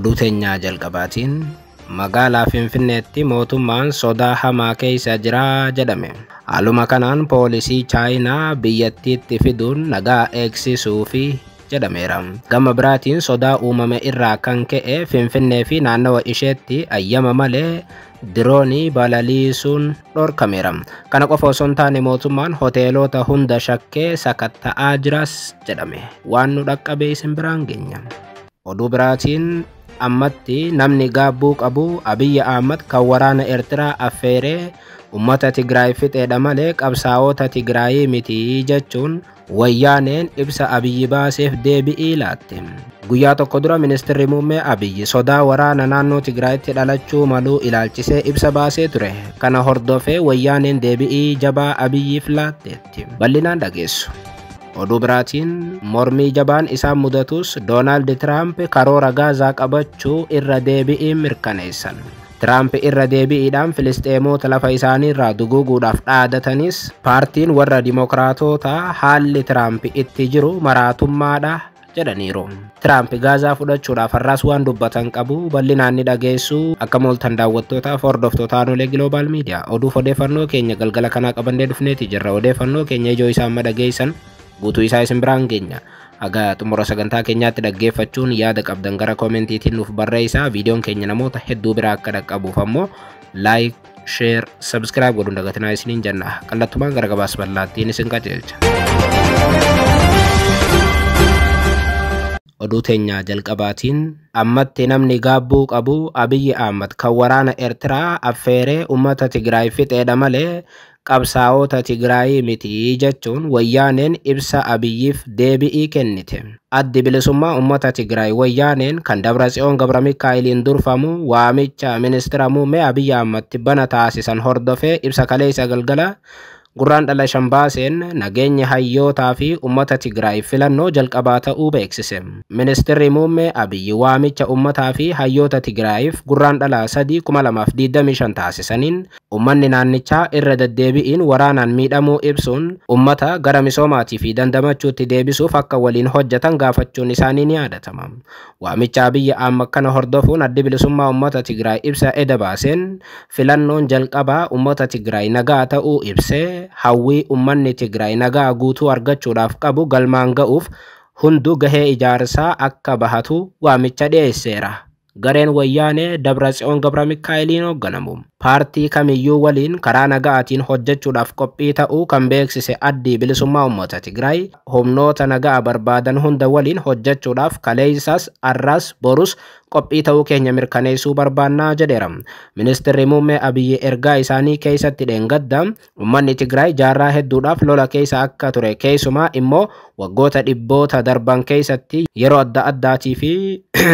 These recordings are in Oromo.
oduu teenyaa jalqabaatiin magaalaa Finfinneetti mootummaan sodaa hamaa keessa jira jedhame. Haaluma kanaan poolisii Chaayinaa biyyattiitti fiduun nagaa eegsisuufi jedhameera. Gama biraatiin sodaa uumame irraa kan ka'e Finfinnee fi naannawa isheetti ayyama malee diroonii balaliisuun dhorkameera. Kana qofa osoo hin taane mootummaan hoteelota hunda shakkee sakatta'aa jiras jedhame. Waan nu dhaqqabee isin biraan geenya. Oduu biraatiin ammatti namni gaabbuu qabu Abiyyi Ahmad kan waraana Eertiraa affeeree ummata Tigraay fixeedha malee qabsaa'ota Tigraayii miti jechuun wayyaaneen ibsa Abiyyi baaseef deebi'ii laatte. Guyyaa tokko dura ministeerri muummee Abiyyi sodaa waraana naannoo Tigraayitti dhalachuu maluu ilaalchisee ibsa baasee ture. Kana hordofee wayyaaneen deebi'ii jabaa Abiyyiif laatteetti. Bal'inaan dhageessu. Oduu biraatiin mormii jabaan isaan mudatus Doonaald Tiraamp karoora Gaazaa qabachuu irra deebi'iin mirkaneessan. Tiraamp irra deebi'iidhaan Filisxeemota lafa isaanii irraa duguuguudhaaf dhaadatanis paartiin warra Dimookiraatotaa haalli Tiraamp itti jiru maraatummaadha jedhaniiru. Tiraamp Gaazaa fudhachuudhaaf har'as waan dubbatan qabu bal'inaan ni dhageessu. Akka mooltan daawwattootaaf hordoftoota Anolee Global Media oduuf odeeffannoo keenya galgala kanaa qabannee dhufneeti jirra. Odeeffannoo keenya ijoo isaan dhageessan guutuu isaa isin biraan geenya. Aga xumura sagantaa keenyaatti dhaggeeffachuun yaada qabdan gara koomentiitiin nuuf barreessaa. Viidiyoon keenya namoota hedduu biraa akka dhaqqabuuf ammoo like, share, subscribe godhuun dagatinaa isiniin jenna. Kallattumaan gara gabaasa bal'aattiin isin qajeelcha. Oduu teenyaa jalqabaatiin ammatti namni gaabbuu qabu Abiyyi Ahmad kan waraana Eertiraa affeeree ummata Tigraay fixeedha malee qabsaa'ota Tigraayii miti jechuun wayyaaneen ibsa Abiyyiif deebi'ii kennite. Addi bilisummaa ummata Tigraay wayyaaneen kan Dabratsiyoon Gabramikaa'eliin durfamu waamicha ministeera muummee Abiyyi Ahmad bana taasisan hordofee ibsa kaleessa galgala Gurraandhala baaseen nageenya hayyootaa fi ummata Tigraay filannoo jalqabaa ta'uu beeksise. Ministeerri muummee Abiyyi waamicha ummataa fi hayyoota Tigraayiif Gurraandhala 3/2025 taasisaniin ummanni naannichaa irra deddeebi'iin waraanaan miidhamuu ibsuun ummata gara misoomaatii fi dandamachuutti deebisuuf akka waliin hojjetan gaafachuun isaanii ni yaadatama. Waamicha Abiyyi Ahmad kana hordofuun addi bilisummaa ummata Tigraay ibsa eda baaseen filannoon jalqabaa ummata Tigraay nagaa ta'uu ibsee hawwii ummanni Tigraay nagaa guutuu argachuudhaaf qabu galmaan ga'uuf hunduu gahee ijaarsaa akka bahatu waamicha dhiyeesseera. Gareen wayyaanee Dabratsiyoon Gabramikaa'eliin hoogganamu paartii kamiyyuu waliin karaa nagaatiin hojjechuudhaaf qophii ta'uu kan beeksise addi bilisummaa ummata Tigraay humnoota nagaa barbaadan hunda waliin hojjechuudhaaf kaleessas arras borus qophii ta'uu keenya mirkaneessuu barbaannaa jedheera. Ministeerri muummee Abiyyi ergaa isaanii keessatti dheengadda ummanni Tigraay jaarraa hedduudhaaf lola keessa akka ture keessumaa immoo waggoota dhibboota darban keessatti yeroo adda addaatii fi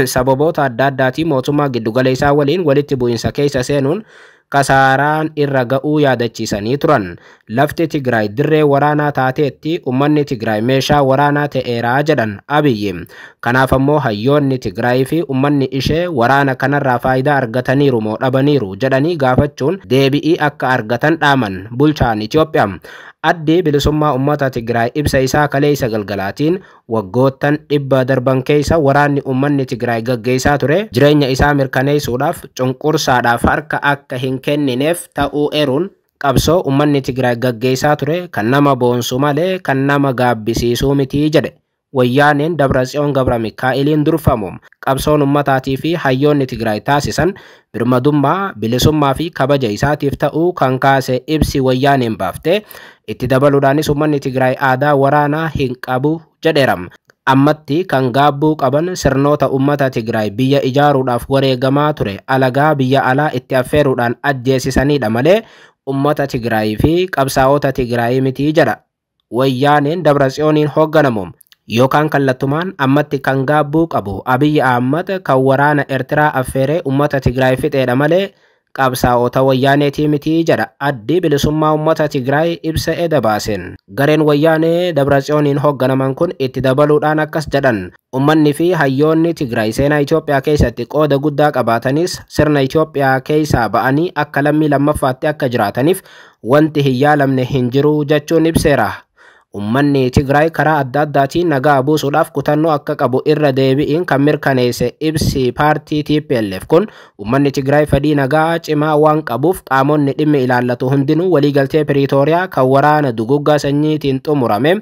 sababoota adda addaatii mootummaa giddugaleessaa waliin walitti bu'iinsa keessa seenuun kasaaraan irra ga'uu yaadachiisanii turan. Lafti Tigraay dirree waraanaa taateetti ummanni Tigraay meeshaa waraanaa ta'eeraa jedhan Abiyyi. Kanaaf ammoo hayyoonni Tigraay fi ummanni ishee waraana kanarraa faayidaa argataniiru moo dhabaniiru jedhanii gaafachuun deebi'ii akka argatan dhaaman bulchaan Itoophiyaa. Addi bilisummaa ummata Tigraay ibsa isaa kaleessa galgalaatiin waggoottan dhibba darban keessa waraanni ummanni Tigraay gaggeessaa ture jireenya isaa mirkaneessuudhaaf cunqursaadhaaf harka akka hin kennineef ta'uu eeruun qabsoo ummanni Tigraay gaggeessaa ture kan nama boonsu malee kan nama gaabbisiisuu miti jedhe. Wayyaaneen Dabratsiyoon Gabramikaa'eliin durfamu qabsoon ummataatii fi hayyoonni Tigraay taasisan birmadummaa, bilisummaa fi kabaja isaatiif ta'uu kan kaase ibsi wayyaaneen baafte. Itti dabaluudhaanis ummanni Tigraay aadaa waraanaa hin qabu jedheera. Ammatti kan gaabbuu qaban sirnoota ummata Tigraay biyya ijaaruudhaaf wareegamaa ture alagaa biyya alaa itti affeeruudhaan ajjeesisanidha malee ummata Tigraay fi qabsaa'ota Tigraay miti jedha. Wayyaaneen Dabratsiyooniin hoogganamu yookaan kallattumaan ammatti kan gaabbuu qabu Abiyyi Ahmad kan waraana Eertiraa affeeree ummata Tigraay fixeedha malee qabsaa'ota wayyaaneetii miti jedha addi bilisummaa ummata Tigraay ibsa eda baaseen. Gareen wayyaanee Dabratsiyooniin hoogganaman kun itti dabaluudhaan akkas jedhan ummanni fi hayyoonni Tigraay seenaa Itoophiyaa keessatti qooda guddaa qabaatanis sirna Itoophiyaa keessaa ba'anii akka lammii lammaffaatti akka jiraataniif wanti hin yaalamne hin jiru jechuun ibseera. Ummanni Tigraay karaa adda addaatiin nagaa buusuudhaaf kutannoo akka qabu irra deebi'iin kan mirkaneesse ibsi paartii TPLF kun ummanni Tigraay fedhii nagaa cimaa waan qabuuf qaamonni dhimmi ilaallatu hundinuu waliigaltee Piriitooriyaa kan waraana duguggaa sanyiitiin xumurame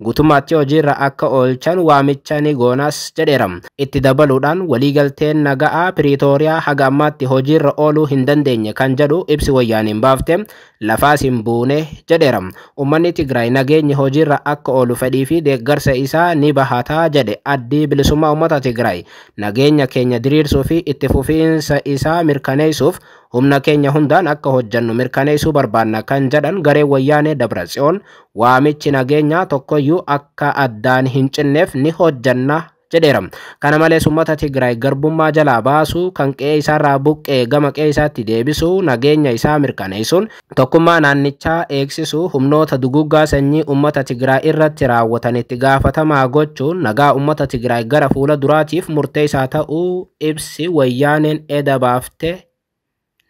guutummaatti hojiirra akka oolchan waamicha ni goonas jedheera. Itti dabaluudhaan waliigalteen nagaa Piriitooriyaa haga ammaatti hojiirra ooluu hin dandeenye kan jedhu ibsi wayyaaniin baafte lafaas hin buune jedheera. Ummanni Tigraay nageenyi hojiirra akka oolu fedhii fi deeggarsa isaa ni bahataa jedhe Addi Bilisummaa Uummata Tigraay. Nageenya keenya diriirsuu fi itti fufiinsa isaa mirkaneessuuf humna keenya hundaan akka hojjannu mirkaneessuu barbaanna kan jedhan garee wayyaanee Dabratsiyoon waamichi nageenya tokkoyyuu akka addaan hin cinneef ni hojjanna jedheera. Kana malees uummata Tigraay garbummaa jalaa baasuu kan qe'ee isaarraa buqqee gama qe'ee isaatti deebisuu nageenya isaa mirkaneessuun tokkummaa naannichaa eegsisuu humnoota duguggaa sanyii uummata Tigraay irratti raawwatan itti gaafatamaa gochuun nagaa uummata Tigraay gara fuula duraatiif murteessaa ta'uu ibsi wayyaaneen eda baafte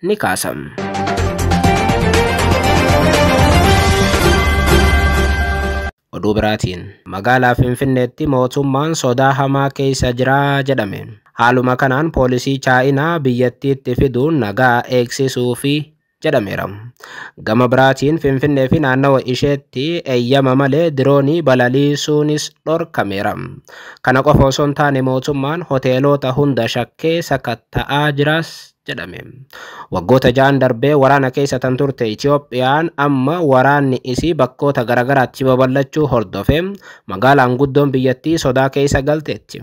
ni kaasam. Oduu biraatiin magaalaa Finfinneetti mootummaan sodaa hamaa keessa jira jedhame. Haaluma kanaan poolisii Chaayinaa biyyattiitti fiduun nagaa eegsisuu fi jedhameera. Gama biraatiin Finfinnee fi naannawa isheetti eeyyama malee diroonii balaliisuunis dhorkameera. Kana qofa osoo hin taane mootummaan hoteelota hunda shakkee sakatta'aa jiras jedhame. Waggoota 6 darbee waraana keessa tan turte Itoophiyaan amma waraanni isii bakkoota garagaraatti babal'achuu hordofe magaalaan guddoon biyyattii sodaa keessa galteetti.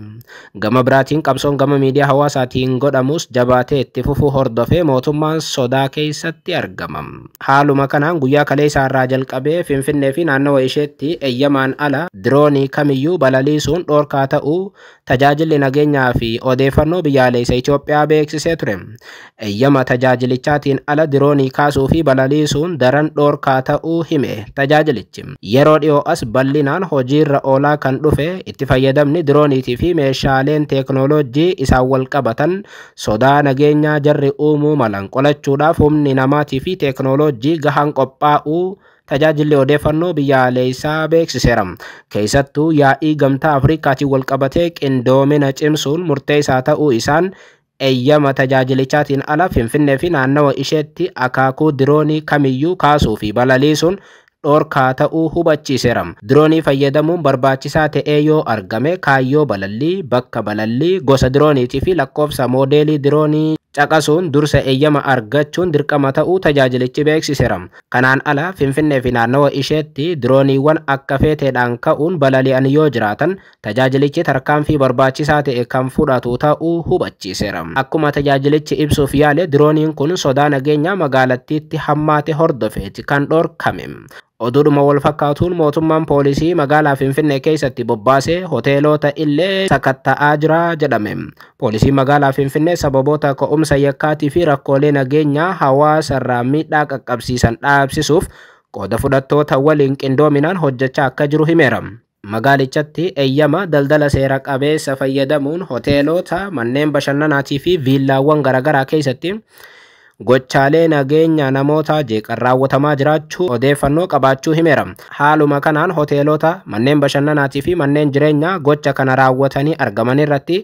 Gama biraatiin qabsoon gama miidiyaa hawaasaatiin godhamus jabaatee itti fufuu hordofe mootummaan sodaa keessatti argama. Haaluma kanaan guyyaa kaleessaa irraa jalqabee Finfinnee fi naannawa isheetti eeyyamaan ala diroonii kamiyyuu balaliisuun dhorkaa ta'uu tajaajilli nageenyaa fi odeeffannoo biyyaalessa Itoophiyaa beeksisee ture. Eeyyama tajaajilichaatiin ala diroonii kaasuu fi balaliisuun daran dhorkaa ta'uu hime tajaajilichi. Yeroo dhiyoo as bal'inaan hojiirra oolaa kan dhufe itti fayyadamni dirooniitii fi meeshaaleen teeknooloojii isaan wal qabatan sodaa nageenyaa jarri uumuu malan qolachuudhaaf humni namaatii fi teeknooloojii gahaan qophaa'uu tajaajilli odeeffannoo biyyaalessaa beeksiseera. Keessattuu yaa'ii gamtaa Afrikaatiin wal qabatee qindoomina cimsuun murteessaa ta'uu isaan eeyyama tajaajilichaatiin ala Finfinnee fi naannawa isheetti akaakuu diroonii kamiyyuu kaasuu fi balaliisuun dhorkaa ta'uu hubachiiseera. Diroonii fayyadamuun barbaachisaa ta'ee yoo argame kaayyoo balallii, bakka balallii, gosa dirooniitii fi lakkoofsa moodeelii diroonii caqasuun dursa eeyyama argachuun dirqama ta'uu tajaajilichi beeksiseera. Kanaan ala Finfinnee fi naannawa isheetti dirooniiwwan akka feeteedhaan ka'uun balali'an yoo jiraatan tajaajilichi tarkaanfii barbaachisaa ta'e kan fudhatu ta'uu hubachiiseera. Akkuma tajaajilichi ibsuuf yaale dirooniin kun sodaa nageenyaa magaalattiitti hammaate hordofeeti kan dhorkame. Oduudhuma wal fakkaatuun mootummaan poolisii magaalaa Finfinnee keessatti bobbaasee hoteelota illee sakatta'aa jira jedhame. Poolisiin magaalaa Finfinnee sababoota ka'umsa yakkaatii fi rakkoolee nageenyaa hawaasarraa miidhaa qaqqabsiisan dhaabsisuuf qooda fudhattoota waliin qindoominaan hojjechaa akka jiru himeera. Magaalichatti eeyyama daldala seera qabeessa fayyadamuun hoteelota, manneen bashannanaatii fi viillaawwan garaagaraa keessatti gochaalee nageenya namoota jeeqan raawwatamaa jiraachuu odeeffannoo qabaachuu himeera. Haaluma kanaan hoteelota, manneen bashannanaatii fi manneen jireenyaa gocha kana raawwatanii argaman irratti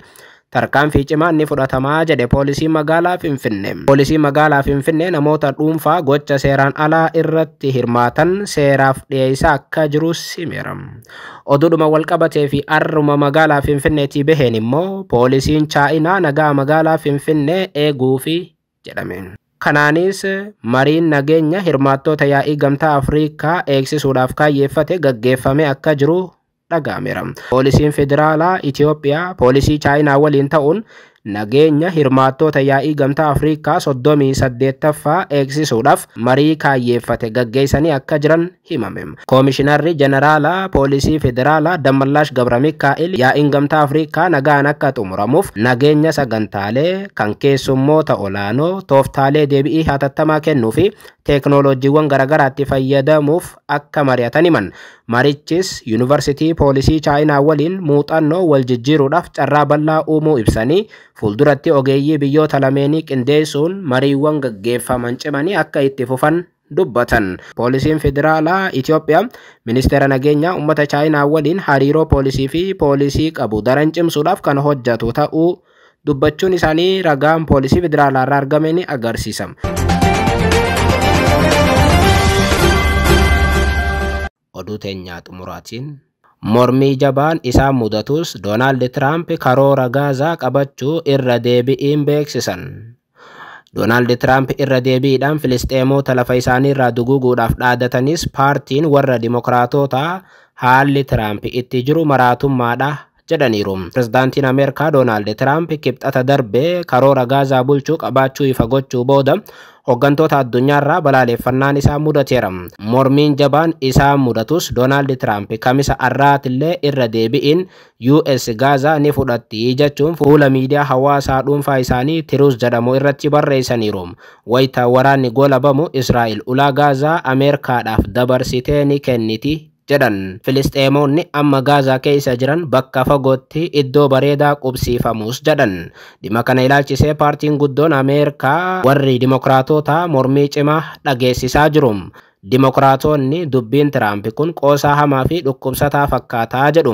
tarkaanfii cimaan ni fudhatamaa jedhe poolisiin magaalaa Finfinnee. Poolisiin magaalaa Finfinnee namoota dhuunfaa gocha seeraan alaa irratti hirmaatan seeraaf dhiyeessaa akka jirus himeera. Oduudhuma wal qabatee fi arruma magaalaa Finfinneetii baheen immoo poolisiin Chaayinaa nagaa magaalaa Finfinnee eeguu fi jedhame. Kanaanis mariin nageenya hirmaattoota yaa'ii gamtaa Afrikaa eegsisuudhaaf kaayyeeffate gaggeeffame akka jiru dhaga'ameera. Poolisiin federaalaa Itoophiyaa poolisii Chaayinaa waliin ta'uun nageenya hirmaattoota yaa'ii gamtaa Afrikaa 38ffaa eegsisuudhaaf marii kaayyeeffate gaggeessanii akka jiran himame. Koomishinarri Jeneraalaa Poolisii Federaalaa Dammallaash Gabra Mikaa'el yaa'iin gamtaa Afrikaa nagaan akka xumuramuuf nageenya sagantaalee kan keessummoota olaanoo tooftaalee deebi'ii hatattamaa kennuu fi teeknooloojiiwwan garagaraatti fayyadamuuf akka mari'atan himan. Marichis Yuunivarsiitii Poolisii Chaayinaa waliin muuxannoo wal jijjiiruudhaaf carraa bal'aa uumuu ibsanii fuulduratti ogeeyyii biyyoota lameenii qindeessuun mariiwwan gaggeeffaman cimanii akka itti fufan dubbatan. Poolisiin federaalaa Itoophiyaa ministeera nageenyaa uummata Chaayinaa waliin hariiroo poolisii fi poolisii qabu daran cimsuudhaaf kan hojjetu ta'uu dubbachuun isaanii ragaan poolisii federaalaa irraa argame ni agarsiisa. Oduu teenyaa xumuraatiin mormii jabaan isaan mudatus Doonaald Tiraamp karoora Gaazaa qabachuu irra deebi'iin beeksisan. Doonaald Tiraamp irra deebiidhaan Filisxeemota lafa isaanii irraa duguuguudhaaf dhaadatanis paartiin warra Dimokiraatotaa haalli Tiraamp itti jiru maraatummaadha jedhaniiru. Pirezidaantiin Ameerikaa Doonaald Tiraamp kibxata darbee karoora Gaazaa bulchuu qabaachuu ifa gochuu booda hooggantoota addunyaarraa balaaleffannaan isaa mudateera. Mormiin jabaan isaa mudatus Doonaald Tiraamp kamisa har'aatillee irra deebi'iin US Gaazaa ni fudhatti jechuun fuula miidiyaa hawaasaa dhuunfaa isaanii Tiruus jedhamu irratti barreessaniiru. Wayita waraanni goolabamu Israa'el ulaa Gaazaa Ameerikaadhaaf dabarsitee ni kenniti jedhan. Filisxeemonni amma Gaazaa keessa jiran bakka fagootti iddoo bareedaa qubsiifamus jedhan. Dhimma kana ilaalchisee paartiin guddoon Ameerikaa warri Dimokiraatota mormii cimaa dhageessisaa jiru. Dimokiraatonni dubbiin Tiraamp kun qoosaa hamaa fi dhukkubsataa fakkaataa jedhu.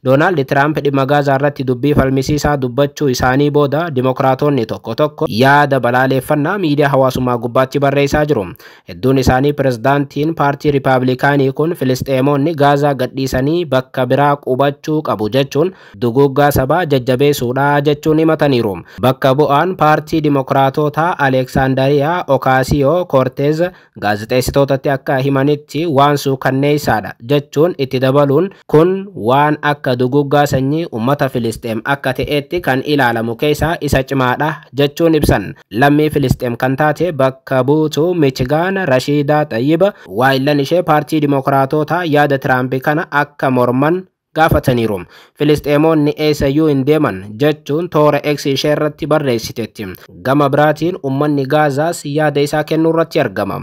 Doonaald Tiraamp dhimma Gaazaa irratti dubbii falmisiisaa dubbachuu isaanii booda Dimokiraatonni tokko tokko yaada balaaleffannaa miidiyaa hawaasummaa gubbaatti barreessaa jiru. Hedduun isaanii pirezidaantiin paartii Riippaabilikaanii kun Filisxeemonni Gaazaa gadhiisanii bakka biraa qubachuu qabu jechuun duguuggaa sabaa jajjabeessuudha jechuun himataniiru. Bakka bu'aan paartii Dimokiraatotaa Aleeksaandariyaa Okaasiyoo Koorteez gaazexeessitootatti akka himanitti waan suukanneessaadha jechuun itti dabaluun kun waan akka duguuggaa sanyii uummata Filisxeem akka ta'etti kan ilaalamu keessaa isa cimaadha jechuun ibsan. Lammii Filisxeem kan taate bakka buutuu Michigaan Rashiidaa Xayyiba waayillan ishee paartii Dimokiraatotaa yaada Tiraamp kana akka morman gaafataniiru. Filisxeemonni eessayyuu hin deeman jechuun toora X ishee irratti barreessiteetti. Gama biraatiin uummanni Gaazaas yaada isaa kennuu irratti argama.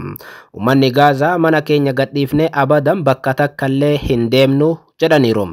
Uummanni Gaazaa mana keenya gadhiifnee abadan bakka takkallee hin deemnu jedhaniiru.